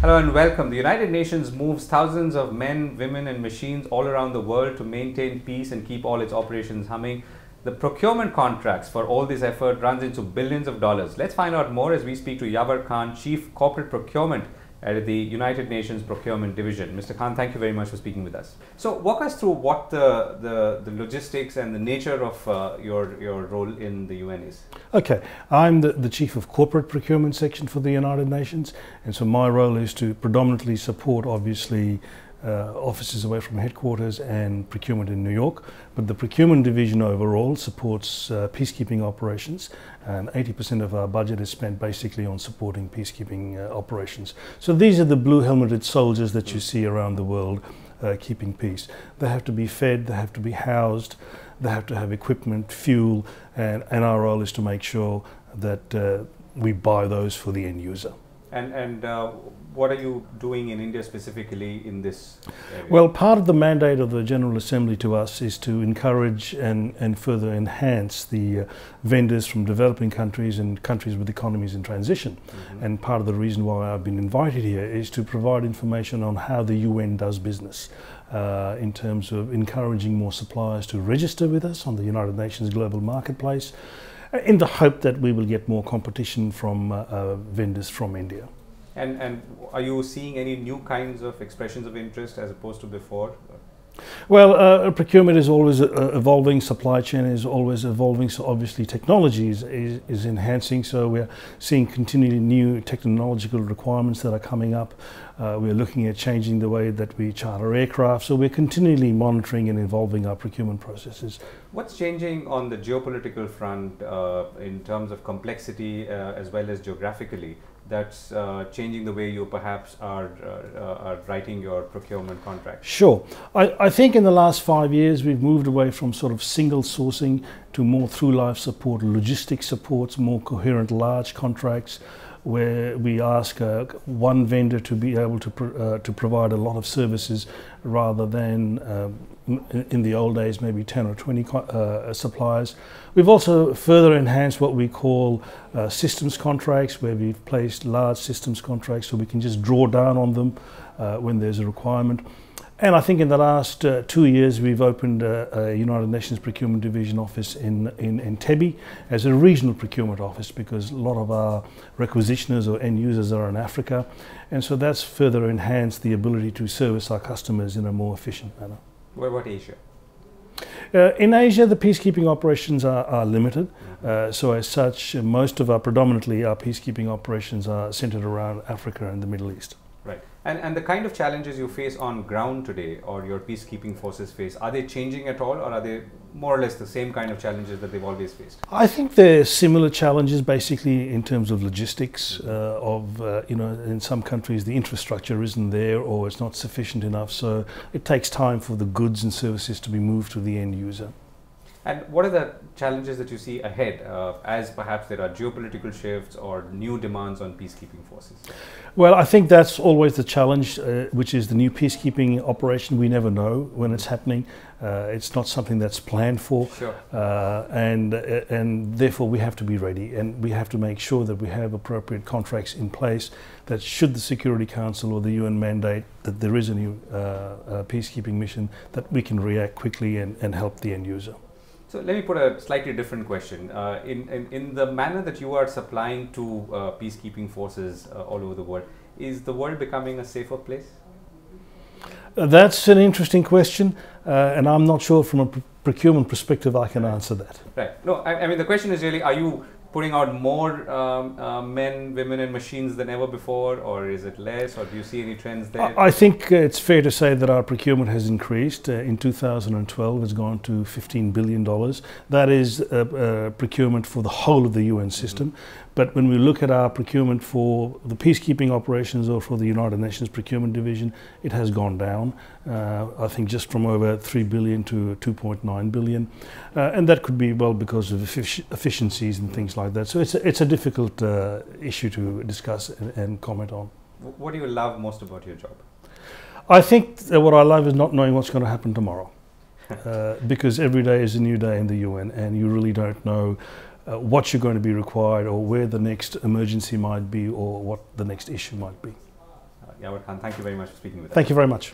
Hello and welcome. The United Nations moves thousands of men, women and machines all around the world to maintain peace and keep all its operations humming. The procurement contracts for all this effort runs into billions of dollars. Let's find out more as we speak to Yavar Khan, Chief Corporate Procurement at the United Nations Procurement Division. Mr. Khan, thank you very much for speaking with us. So walk us through what the logistics and the nature of your role in the UN is. Okay, I'm the Chief of Corporate Procurement Section for the United Nations, and so my role is to predominantly support, obviously, offices away from headquarters and procurement in New York, but the Procurement Division overall supports peacekeeping operations, and 80% of our budget is spent basically on supporting peacekeeping operations. So these are the blue helmeted soldiers that you see around the world keeping peace. They have to be fed, they have to be housed, they have to have equipment, fuel, and our role is to make sure that we buy those for the end user. And what are you doing in India specifically in this area? Well, part of the mandate of the General Assembly to us is to encourage and further enhance the vendors from developing countries and countries with economies in transition. And part of the reason why I've been invited here is to provide information on how the UN does business in terms of encouraging more suppliers to register with us on the United Nations Global Marketplace, in the hope that we will get more competition from vendors from India. And are you seeing any new kinds of expressions of interest as opposed to before? Well, procurement is always evolving, supply chain is always evolving, so obviously technology is enhancing, so we're seeing continually new technological requirements that are coming up. We're looking at changing the way that we charter aircraft, so we're continually monitoring and evolving our procurement processes. What's changing on the geopolitical front in terms of complexity as well as geographically that's changing the way you perhaps are writing your procurement contracts? Sure. I think in the last 5 years we've moved away from sort of single sourcing to more through life support, logistic supports, more coherent large contracts where we ask one vendor to be able to provide a lot of services rather than in the old days maybe 10 or 20 suppliers. We've also further enhanced what we call systems contracts, where we've placed large systems contracts so we can just draw down on them when there's a requirement. And I think in the last 2 years we've opened a United Nations Procurement Division office in Entebbe as a regional procurement office, because a lot of our requisitioners or end users are in Africa, and so that's further enhanced the ability to service our customers in a more efficient manner. What about Asia? In Asia, the peacekeeping operations are limited, so as such, predominantly our peacekeeping operations are centered around Africa and the Middle East. Right. And the kind of challenges you face on ground today, or your peacekeeping forces face, are they changing at all, or are they more or less the same kind of challenges that they've always faced? I think they're similar challenges, basically in terms of logistics. In some countries the infrastructure isn't there, or it's not sufficient enough, so it takes time for the goods and services to be moved to the end user. And what are the challenges that you see ahead as perhaps there are geopolitical shifts or new demands on peacekeeping forces? Well, I think that's always the challenge, which is the new peacekeeping operation. We never know when it's happening. It's not something that's planned for. Sure. And therefore we have to be ready, and we have to make sure that we have appropriate contracts in place that should the Security Council or the UN mandate that there is a new peacekeeping mission, that we can react quickly and help the end user. So let me put a slightly different question. In the manner that you are supplying to peacekeeping forces all over the world, is the world becoming a safer place? That's an interesting question, and I'm not sure from a procurement perspective I can answer that. Right. No, I mean the question is really, are you putting out more men, women and machines than ever before, or is it less, or do you see any trends there? I think it's fair to say that our procurement has increased. In 2012 it's gone to $15 billion. That is procurement for the whole of the UN system. But when we look at our procurement for the peacekeeping operations or for the United Nations Procurement Division, it has gone down. I think just from over 3 billion to 2.9 billion. And that could be, well, because of efficiencies and things like that. So it's a difficult issue to discuss and comment on. What do you love most about your job? I think that what I love is not knowing what's going to happen tomorrow. Because every day is a new day in the UN, and you really don't know what you're going to be required, or where the next emergency might be, or what the next issue might be. Yavar Khan, thank you very much for speaking with us. Thank you very much.